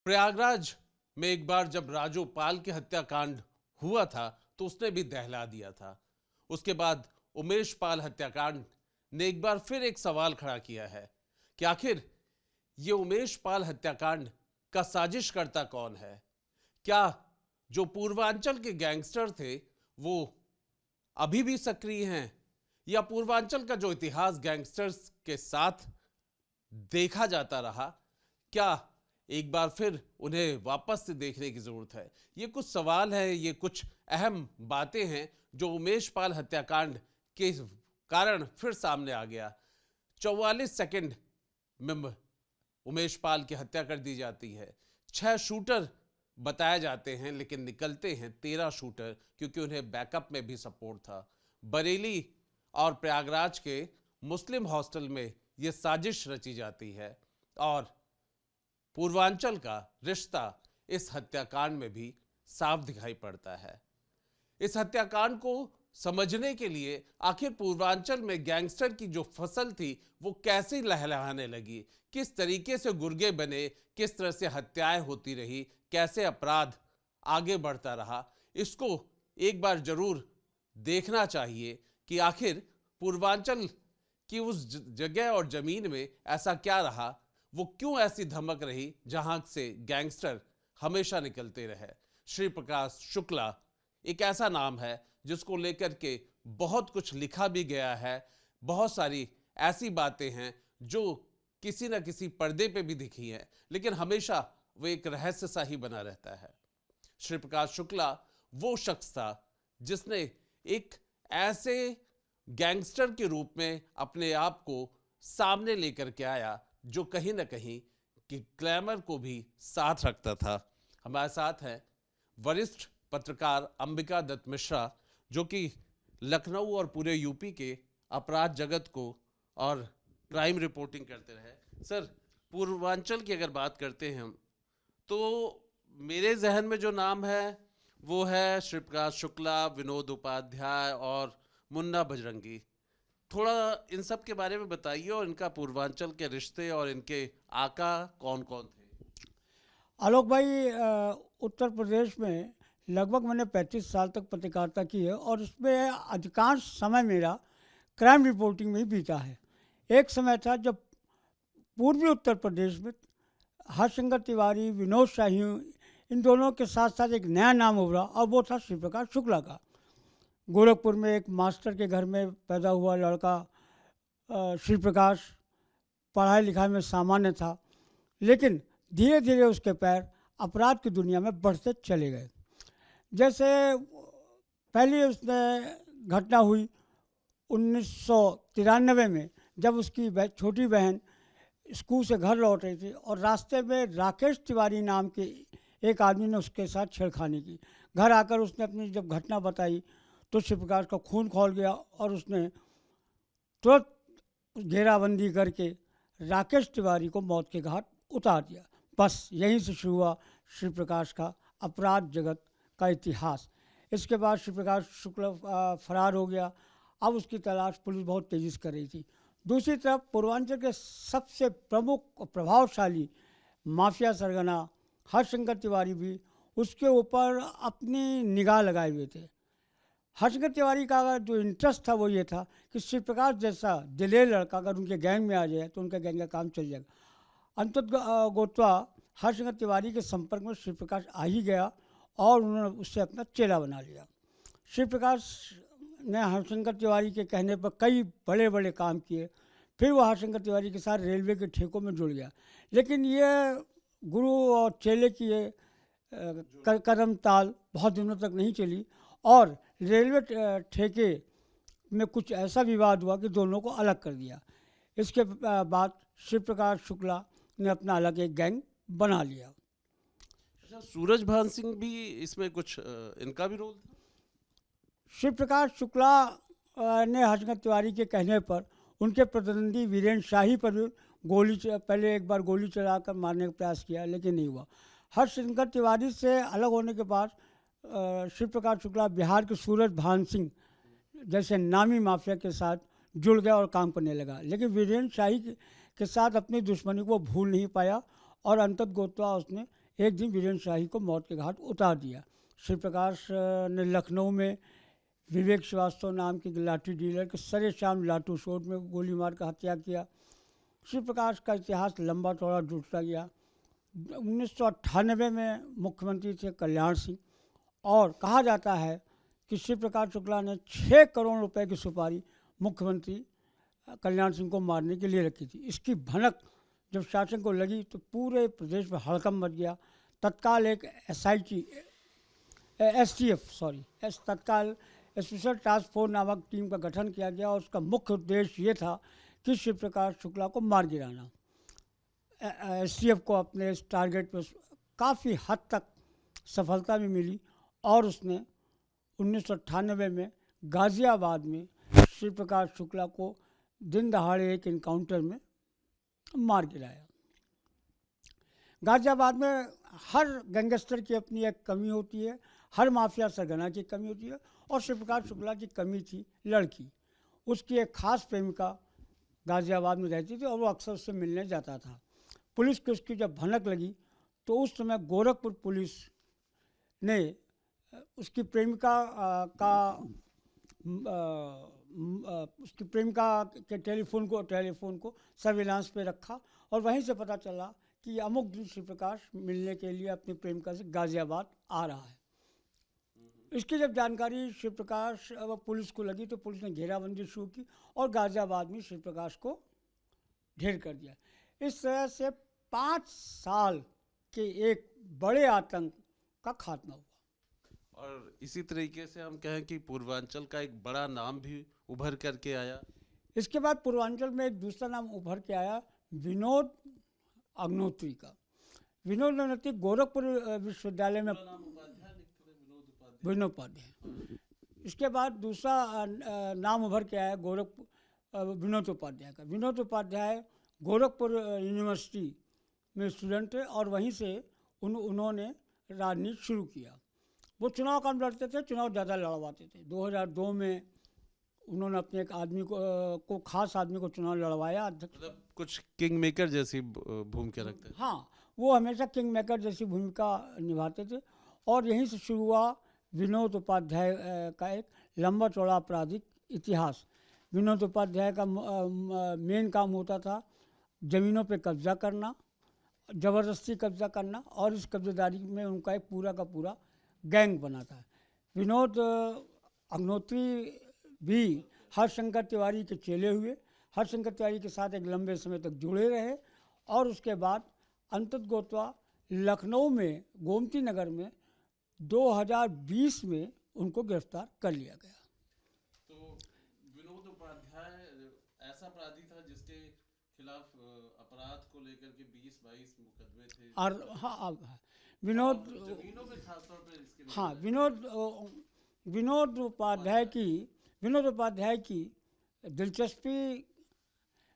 प्रयागराज में एक बार जब राजू पाल के हत्याकांड हुआ था तो उसने भी दहला दिया था। उसके बाद उमेश पाल हत्याकांड ने एक बार फिर एक सवाल खड़ा किया है कि आखिर ये उमेश पाल हत्याकांड का साजिशकर्ता कौन है। क्या जो पूर्वांचल के गैंगस्टर थे वो अभी भी सक्रिय हैं, या पूर्वांचल का जो इतिहास गैंगस्टर्स के साथ देखा जाता रहा, क्या एक बार फिर उन्हें वापस से देखने की जरूरत है। ये कुछ सवाल है, ये कुछ अहम बातें हैं जो उमेश पाल हत्याकांड के कारण फिर सामने आ गया। 44 सेकंड में उमेश पाल की हत्या कर दी जाती है। 6 शूटर बताए जाते हैं लेकिन निकलते हैं 13 शूटर, क्योंकि उन्हें बैकअप में भी सपोर्ट था। बरेली और प्रयागराज के मुस्लिम हॉस्टल में यह साजिश रची जाती है और पूर्वांचल का रिश्ता इस हत्याकांड में भी साफ दिखाई पड़ता है। इस हत्याकांड को समझने के लिए आखिर पूर्वांचल में गैंगस्टर की जो फसल थी वो कैसे लहलहाने लगी, किस तरीके से गुर्गे बने, किस तरह से हत्याएं होती रही, कैसे अपराध आगे बढ़ता रहा, इसको एक बार जरूर देखना चाहिए कि आखिर पूर्वांचल की उस जगह और जमीन में ऐसा क्या रहा, वो क्यों ऐसी धमक रही जहां से गैंगस्टर हमेशा निकलते रहे। श्री प्रकाश शुक्ला एक ऐसा नाम है जिसको लेकर के बहुत कुछ लिखा भी गया है। बहुत सारी ऐसी बातें हैं जो किसी न किसी पर्दे पे भी दिखी हैं, लेकिन हमेशा वो एक रहस्य सा ही बना रहता है। श्री प्रकाश शुक्ला वो शख्स था जिसने एक ऐसे गैंगस्टर के रूप में अपने आप को सामने लेकर के आया जो कहीं ना कहीं कि ग्लैमर को भी साथ रखता था। हमारे साथ हैं वरिष्ठ पत्रकार अंबिका दत्त मिश्रा, जो कि लखनऊ और पूरे यूपी के अपराध जगत को और क्राइम रिपोर्टिंग करते रहे। सर, पूर्वांचल की अगर बात करते हैं हम, तो मेरे जहन में जो नाम है वो है श्री प्रकाश शुक्ला, विनोद उपाध्याय और मुन्ना बजरंगी। थोड़ा इन सब के बारे में बताइए और इनका पूर्वांचल के रिश्ते और इनके आका कौन कौन थे। आलोक भाई, उत्तर प्रदेश में लगभग मैंने 35 साल तक पत्रकारिता की है और उसमें अधिकांश समय मेरा क्राइम रिपोर्टिंग में ही बीता है। एक समय था जब पूर्वी उत्तर प्रदेश में हरशंकर तिवारी, विनोद शाही, इन दोनों के साथ साथ एक नया नाम उभरा और वो था श्री प्रकाश शुक्ला का। गोरखपुर में एक मास्टर के घर में पैदा हुआ लड़का श्री प्रकाश पढ़ाई लिखाई में सामान्य था, लेकिन धीरे धीरे उसके पैर अपराध की दुनिया में बढ़ते चले गए। जैसे पहली उसने घटना हुई 1993 में, जब उसकी छोटी बहन स्कूल से घर लौट रही थी और रास्ते में राकेश तिवारी नाम के एक आदमी ने उसके साथ छेड़खानी की। घर आकर उसने अपनी जब घटना बताई तो श्री प्रकाश का खून खौल गया और उसने तुरंत घेराबंदी करके राकेश तिवारी को मौत के घाट उतार दिया। बस यहीं से शुरू हुआ श्री प्रकाश का अपराध जगत का इतिहास। इसके बाद श्री प्रकाश शुक्ला फरार हो गया। अब उसकी तलाश पुलिस बहुत तेज़ी से कर रही थी। दूसरी तरफ पूर्वांचल के सबसे प्रमुख और प्रभावशाली माफिया सरगना हरशंकर तिवारी भी उसके ऊपर अपनी निगाह लगाए हुए थे। हरशंकर तिवारी का जो इंटरेस्ट था वो ये था कि श्री प्रकाश जैसा दिलेर लड़का अगर उनके गैंग में आ जाए तो उनका गैंग का काम चल जाएगा। अंततः हरशंकर तिवारी के संपर्क में श्री प्रकाश आ ही गया और उन्होंने उससे अपना चेला बना लिया। श्री प्रकाश ने हरशंकर तिवारी के कहने पर कई बड़े बड़े काम किए। फिर वो हरशंकर तिवारी के साथ रेलवे के ठेकों में जुड़ गया। लेकिन ये गुरु और चेले की ये कदम ताल बहुत दिनों तक नहीं चली और रेलवे ठेके में कुछ ऐसा विवाद हुआ कि दोनों को अलग कर दिया। इसके बाद श्री प्रकाश शुक्ला ने अपना अलग एक गैंग बना लिया। अच्छा, सूरज भान सिंह भी इसमें कुछ इनका भी रोल था। श्री प्रकाश शुक्ला ने हरशंकर तिवारी के कहने पर उनके प्रतिद्वंदी वीरेंद्र शाही पर पहले एक बार गोली चलाकर मारने का प्रयास किया, लेकिन नहीं हुआ। हरशंकर तिवारी से अलग होने के बाद श्री प्रकाश शुक्ला बिहार के सूरज भान सिंह जैसे नामी माफिया के साथ जुड़ गया और काम करने लगा। लेकिन वीरेंद्र शाही के साथ अपनी दुश्मनी को भूल नहीं पाया और अंततः उसने एक दिन वीरेंद्र शाही को मौत के घाट उतार दिया। शिव प्रकाश ने लखनऊ में विवेक श्रीवास्तव नाम के लाठी डीलर के सरेशाम लाटू शोट में गोली मार कर हत्या किया। शिव प्रकाश का इतिहास लंबा चौड़ा जुड़ता गया। 1998 में मुख्यमंत्री थे कल्याण सिंह, और कहा जाता है कि शिव प्रकाश शुक्ला ने 6 करोड़ रुपए की सुपारी मुख्यमंत्री कल्याण सिंह को मारने के लिए रखी थी। इसकी भनक जब शासन को लगी तो पूरे प्रदेश में हड़कंप मच गया। तत्काल एक तत्काल स्पेशल टास्क फोर्स नामक टीम का गठन किया गया, और उसका मुख्य उद्देश्य ये था कि शिव प्रकाश शुक्ला को मार गिराना। STF को अपने इस टारगेट पर काफ़ी हद तक सफलता भी मिली, और उसने 1998 में गाज़ियाबाद में शिव प्रकाश शुक्ला को दिन दहाड़े एक इनकाउंटर में मार गिराया। गाज़ियाबाद में हर गैंगस्टर की अपनी एक कमी होती है, हर माफिया सरगना की कमी होती है, और शिव प्रकाश शुक्ला की कमी थी लड़की। उसकी एक खास प्रेमिका गाज़ियाबाद में रहती थी और वो अक्सर उससे मिलने जाता था। पुलिस को उसकी जब भनक लगी तो उस समय गोरखपुर पुलिस ने उसकी प्रेमिका के टेलीफोन को सर्विलांस पे रखा, और वहीं से पता चला कि अमुक दिन शिव प्रकाश मिलने के लिए अपनी प्रेमिका से गाज़ियाबाद आ रहा है। इसकी जब जानकारी शिव प्रकाश व पुलिस को लगी तो पुलिस ने घेराबंदी शुरू की और गाज़ियाबाद में शिव प्रकाश को ढेर कर दिया। इस तरह से 5 साल के एक बड़े आतंक का खात्मा हुआ। और इसी तरीके से हम कहें कि पूर्वांचल का एक बड़ा नाम भी उभर करके आया। इसके बाद पूर्वांचल में एक दूसरा नाम उभर के आया, विनोद अग्नोत्री का। विनोद अग्नोत्री गोरखपुर विश्वविद्यालय में विनोद उपाध्याय। इसके बाद दूसरा नाम उभर के आया विनोद उपाध्याय का। विनोद उपाध्याय गोरखपुर यूनिवर्सिटी में स्टूडेंट थे और वहीं से उन्होंने राजनीति शुरू किया। वो चुनाव कम लड़ते थे, चुनाव ज़्यादा लड़वाते थे। 2002 में उन्होंने अपने एक आदमी को खास आदमी को चुनाव लड़वाया। मतलब कुछ किंग मेकर जैसी भूमिका रखते हैं। हाँ, वो हमेशा किंग मेकर जैसी भूमिका निभाते थे, और यहीं से शुरू हुआ विनोद उपाध्याय का एक लंबा चौड़ा आपराधिक इतिहास। विनोद उपाध्याय का मेन काम होता था ज़मीनों पे कब्जा करना, ज़बरदस्ती कब्जा करना, और इस कब्जेदारी में उनका एक पूरा का पूरा गैंग बना था। विनोद अग्नोत्री भी हरशंकर तिवारी के चेले हुए, हरशंकर तिवारी के साथ एक लंबे समय तक जुड़े रहे, और उसके बाद अंततः लखनऊ में गोमती नगर में 2020 में उनको गिरफ्तार कर लिया गया। तो विनोद उपाध्याय ऐसा अपराधी था जिसके खिलाफ अपराध को लेकर के 20-22 मुकदमे थे। और हाँ, विनोद विनोद उपाध्याय की दिलचस्पी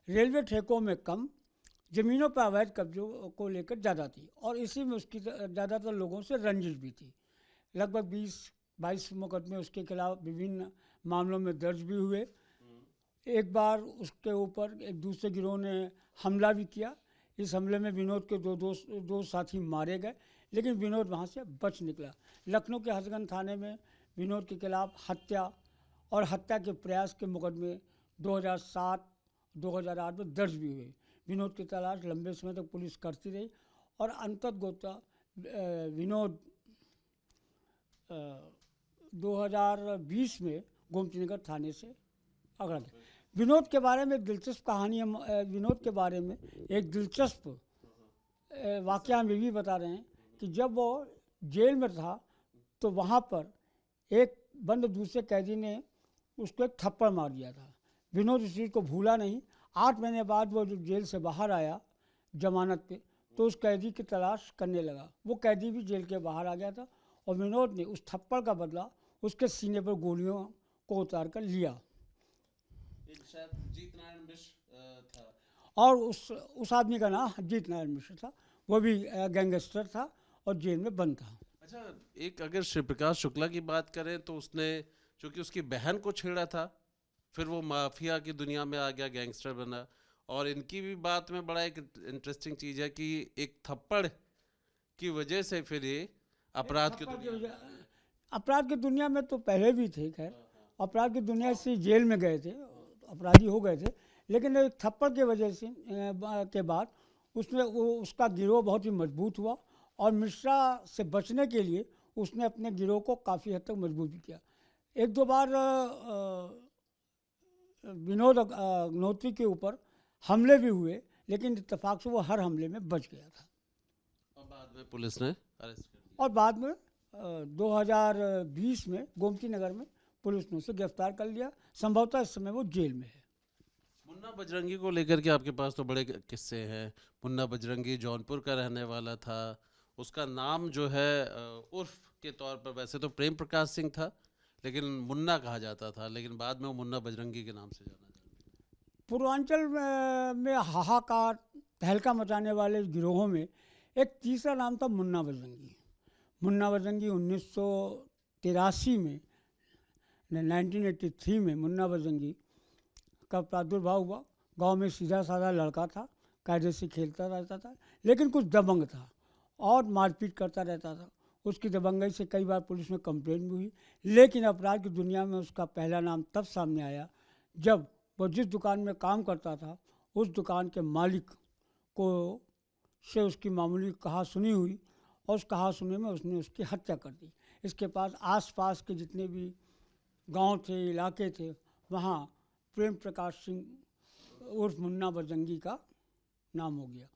रेलवे ठेकों में कम, ज़मीनों पर अवैध कब्जों को लेकर ज़्यादा थी, और इसी में उसकी ज़्यादातर लोगों से रंजिश भी थी। लगभग 20-22 मुकदमे उसके खिलाफ विभिन्न मामलों में दर्ज भी हुए। एक बार उसके ऊपर एक दूसरे गिरोह ने हमला भी किया। इस हमले में विनोद के दो साथी मारे गए, लेकिन विनोद वहाँ से बच निकला। लखनऊ के हसगंज थाने में विनोद के खिलाफ हत्या और हत्या के प्रयास के मुकदमे 2007-2008 में दर्ज भी हुए। विनोद की तलाश लंबे समय तक पुलिस करती रही, और अंततः विनोद 2020 में गोमतीनगर थाने से पकड़ा गया। विनोद के बारे में दिलचस्प कहानी हम विनोद के बारे में एक दिलचस्प वाक़या हम ये भी बता रहे हैं कि जब वो जेल में था तो वहाँ पर एक बंद दूसरे कैदी ने उसको एक थप्पड़ मार दिया था। विनोद इस चीज़ को भूला नहीं। 8 महीने बाद वो जब जेल से बाहर आया जमानत पे, तो उस कैदी की तलाश करने लगा। वो कैदी भी जेल के बाहर आ गया था, और विनोद ने उस थप्पड़ का बदला उसके सीने पर गोलियों को उतार कर लिया। जीत नारायण मिश्र था, और उस आदमी का नाम जीत नारायण मिश्र था। वो भी गैंगस्टर था और जेल में बंद था। अच्छा, एक अगर शिव प्रकाश शुक्ला की बात करें तो उसने चूँकि उसकी बहन को छेड़ा था, फिर वो माफिया की दुनिया में आ गया, गैंगस्टर बना। और इनकी भी बात में बड़ा एक इंटरेस्टिंग चीज़ है कि एक थप्पड़ की वजह से फिर ये अपराध की अपराध की दुनिया में तो पहले भी थे, खैर अपराध की दुनिया से जेल में गए थे, अपराधी हो गए थे, लेकिन एक थप्पड़ की वजह से के बाद उसका गिरोह बहुत ही मजबूत हुआ और मिश्रा से बचने के लिए उसने अपने गिरोह को काफ़ी हद तक मजबूत किया। एक दो बार विनोद अग्निहोत्री के ऊपर हमले भी हुए, लेकिन इत्तेफाक से वो हर हमले में बच गया था और बाद में पुलिस ने अरेस्ट कर लिया। और बाद में 2020 में गोमती नगर में पुलिस ने उसे गिरफ्तार कर लिया। संभवतः इस समय वो जेल में है। मुन्ना बजरंगी को लेकर के आपके पास तो बड़े किस्से हैं। मुन्ना बजरंगी जौनपुर का रहने वाला था। उसका नाम जो है उर्फ के तौर पर वैसे तो प्रेम प्रकाश सिंह था, लेकिन मुन्ना कहा जाता था, लेकिन बाद में वो मुन्ना बजरंगी के नाम से जाना जाता है। पूर्वांचल में हाहाकार तहलका मचाने वाले गिरोहों में एक तीसरा नाम था मुन्ना बजरंगी। मुन्ना बजरंगी 1983 में 1983 में मुन्ना बजरंगी का प्रादुर्भाव हुआ। गांव में सीधा साधा लड़का था, कायदे से खेलता रहता था, लेकिन कुछ दबंग था और मारपीट करता रहता था। उसकी दबंगई से कई बार पुलिस में कंप्लेंट भी हुई, लेकिन अपराध की दुनिया में उसका पहला नाम तब सामने आया जब वो जिस दुकान में काम करता था उस दुकान के मालिक को से उसकी मामूली कहा सुनी हुई और उस कहा सुनी में उसने उसकी हत्या कर दी। इसके पास आसपास के जितने भी गांव थे, इलाके थे, वहाँ प्रेम प्रकाश सिंह उर्फ मुन्ना बजरंगी का नाम हो गया।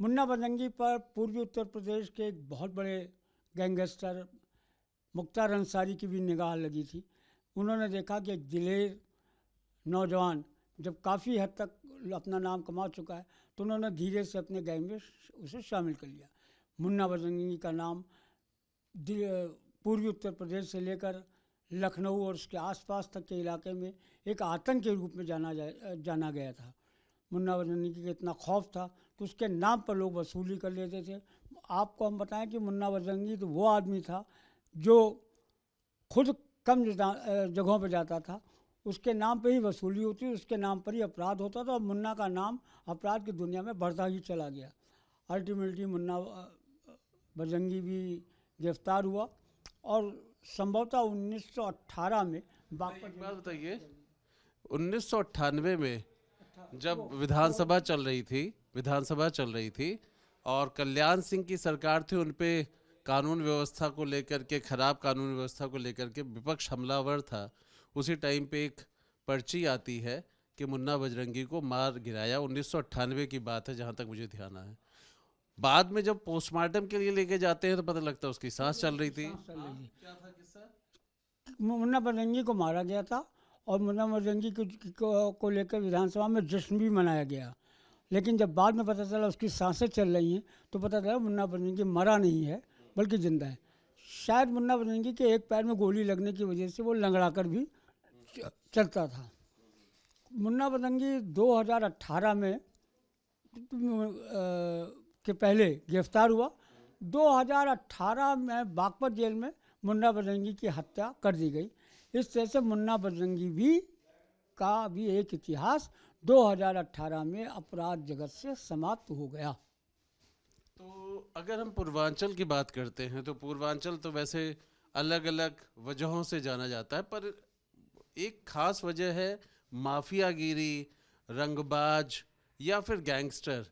मुन्ना बजरंगी पर पूर्वी उत्तर प्रदेश के एक बहुत बड़े गैंगस्टर मुख्तार अंसारी की भी निगाह लगी थी। उन्होंने देखा कि एक दिलेर नौजवान जब काफ़ी हद तक अपना नाम कमा चुका है, तो उन्होंने धीरे से अपने गैंग में उसे शामिल कर लिया। मुन्ना बजरंगी का नाम पूर्वी उत्तर प्रदेश से लेकर लखनऊ और उसके आसपास तक के इलाके में एक आतंक के रूप में जाना गया था। मुन्ना बजरंगी का इतना खौफ था कि उसके नाम पर लोग वसूली कर लेते थे। आपको हम बताएं कि मुन्ना बजरंगी तो वो आदमी था जो खुद कम जगहों पर जाता था, उसके नाम पर ही वसूली होती, उसके नाम पर ही अपराध होता था और मुन्ना का नाम अपराध की दुनिया में बढ़ता ही चला गया। अल्टीमेटली मुन्ना बजरंगी भी गिरफ्तार हुआ और संभवतः 1918 में बात बताइए, 1998 में जब विधानसभा चल रही थी और कल्याण सिंह की सरकार थी, उन पे कानून व्यवस्था को लेकर के, खराब कानून व्यवस्था को लेकर के विपक्ष हमलावर था। उसी टाइम पे एक पर्ची आती है कि मुन्ना बजरंगी को मार गिराया। 1998 की बात है जहाँ तक मुझे ध्यान है। बाद में जब पोस्टमार्टम के लिए लेके जाते हैं तो पता लगता है उसकी सांस चल रही थी। क्या था किस्सा? मुन्ना बजरंगी को मारा गया था और मुन्ना बजरंगी को लेकर विधानसभा में जश्न भी मनाया गया, लेकिन जब बाद में पता चला उसकी सांसें चल रही हैं तो पता चला मुन्ना बजरंगी मरा नहीं है बल्कि जिंदा है। शायद मुन्ना बजरंगी के एक पैर में गोली लगने की वजह से वो लंगड़ा कर भी चलता था। मुन्ना बजरंगी 2018 में के पहले गिरफ्तार हुआ। 2018 में बागपत जेल में मुन्ना बजरंगी की हत्या कर दी गई। इस तरह से मुन्ना बजरंगी का भी एक इतिहास 2018 में अपराध जगत से समाप्त हो गया। तो अगर हम पूर्वांचल की बात करते हैं तो पूर्वांचल तो वैसे अलग अलग वजहों से जाना जाता है, पर एक खास वजह है माफियागिरी, रंगबाज या फिर गैंगस्टर।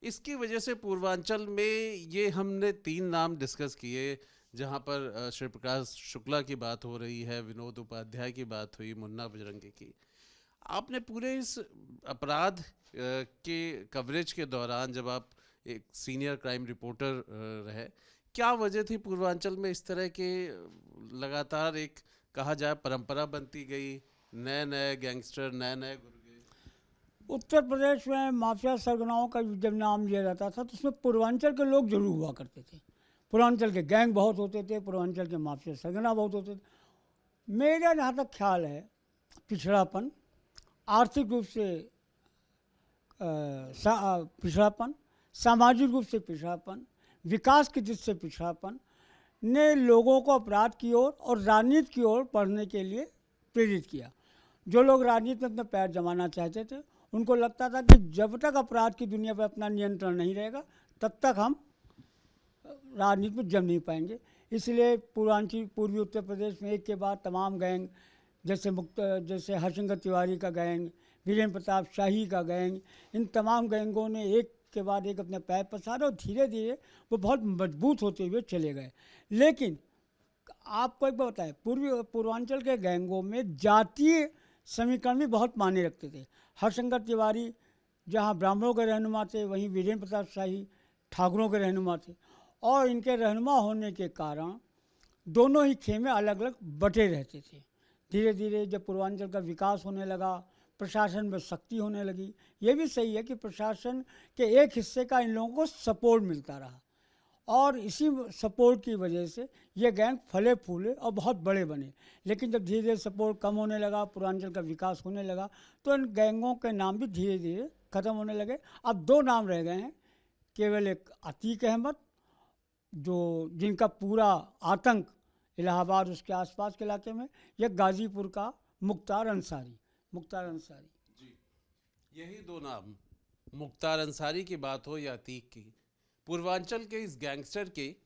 इसकी वजह से पूर्वांचल में ये हमने 3 नाम डिस्कस किए, जहाँ पर श्री प्रकाश शुक्ला की बात हो रही है, विनोद उपाध्याय की बात हुई, मुन्ना बजरंगी की। आपने पूरे इस अपराध के कवरेज के दौरान, जब आप एक सीनियर क्राइम रिपोर्टर रहे, क्या वजह थी पूर्वांचल में इस तरह के लगातार एक कहा जाए परंपरा बनती गई, नए नए गैंगस्टर, नए नए गुर्गे? उत्तर प्रदेश में माफिया सरगनाओं का जब नाम लिया जाता था तो उसमें पूर्वांचल के लोग जरूर हुआ करते थे। पूर्वांचल के गैंग बहुत होते थे, पूर्वांचल के माफिया सरगना बहुत होते थे। मेरा जहाँ तक ख्याल है, पिछड़ापन, आर्थिक रूप से पिछड़ापन, सामाजिक रूप से पिछड़ापन, विकास की दृष्टि से पिछड़ापन ने लोगों को अपराध की ओर और राजनीति की ओर बढ़ने के लिए प्रेरित किया। जो लोग राजनीति में अपने पैर जमाना चाहते थे, उनको लगता था कि जब तक अपराध की दुनिया पर अपना नियंत्रण नहीं रहेगा तब तक हम राजनीति में जम नहीं पाएंगे। इसलिए पूर्वी उत्तर प्रदेश में एक के बाद तमाम गैंग, जैसे हरशंकर तिवारी का गैंग, वीरेंद्र प्रताप शाही का गैंग, इन तमाम गैंगों ने एक के बाद एक अपने पैर पसारे और धीरे धीरे वो बहुत मजबूत होते हुए चले गए। लेकिन आपको एक बात बताएं, पूर्वांचल के गैंगों में जातीय समीकरण भी बहुत मायने रखते थे। हरशंकर तिवारी जहाँ ब्राह्मणों के रहनुमा थे, वहीं वीरेंद्र प्रताप शाही ठाकुरों के रहनुमा थे, और इनके रहनुमा होने के कारण दोनों ही खेमे अलग अलग बटे रहते थे। धीरे धीरे जब पूर्वांचल का विकास होने लगा, प्रशासन में सख्ती होने लगी। ये भी सही है कि प्रशासन के एक हिस्से का इन लोगों को सपोर्ट मिलता रहा, और इसी सपोर्ट की वजह से ये गैंग फले फूले और बहुत बड़े बने। लेकिन जब धीरे धीरे सपोर्ट कम होने लगा, पूर्वांचल का विकास होने लगा, तो इन गैंगों के नाम भी धीरे धीरे ख़त्म होने लगे। अब दो नाम रह गए हैं केवल, एक अतीक अहमद जिनका पूरा आतंक इलाहाबाद उसके आसपास के इलाके में, या गाज़ीपुर का मुख्तार अंसारी। जी, यही दो नाम, मुख्तार अंसारी की बात हो या अतीक की, पूर्वांचल के इस गैंगस्टर के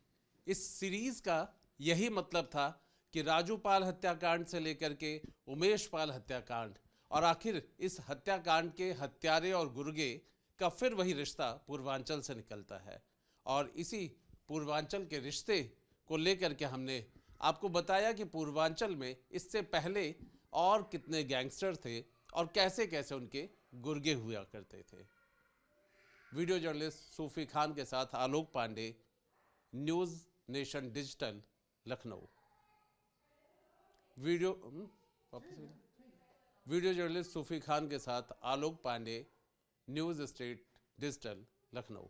इस सीरीज का यही मतलब था कि राजू पाल हत्याकांड से लेकर के उमेश पाल हत्याकांड, और आखिर इस हत्याकांड के हत्यारे और गुर्गे का फिर वही रिश्ता पूर्वांचल से निकलता है। और इसी पूर्वांचल के रिश्ते को लेकर के हमने आपको बताया कि पूर्वांचल में इससे पहले और कितने गैंगस्टर थे और कैसे कैसे उनके गुर्गे हुआ करते थे। वीडियो जर्नलिस्ट सूफी खान के साथ Alok Pandey, News Nation digital, Lucknow. Video journalist Sufi Khan के साथ Alok Pandey, News State digital, Lucknow.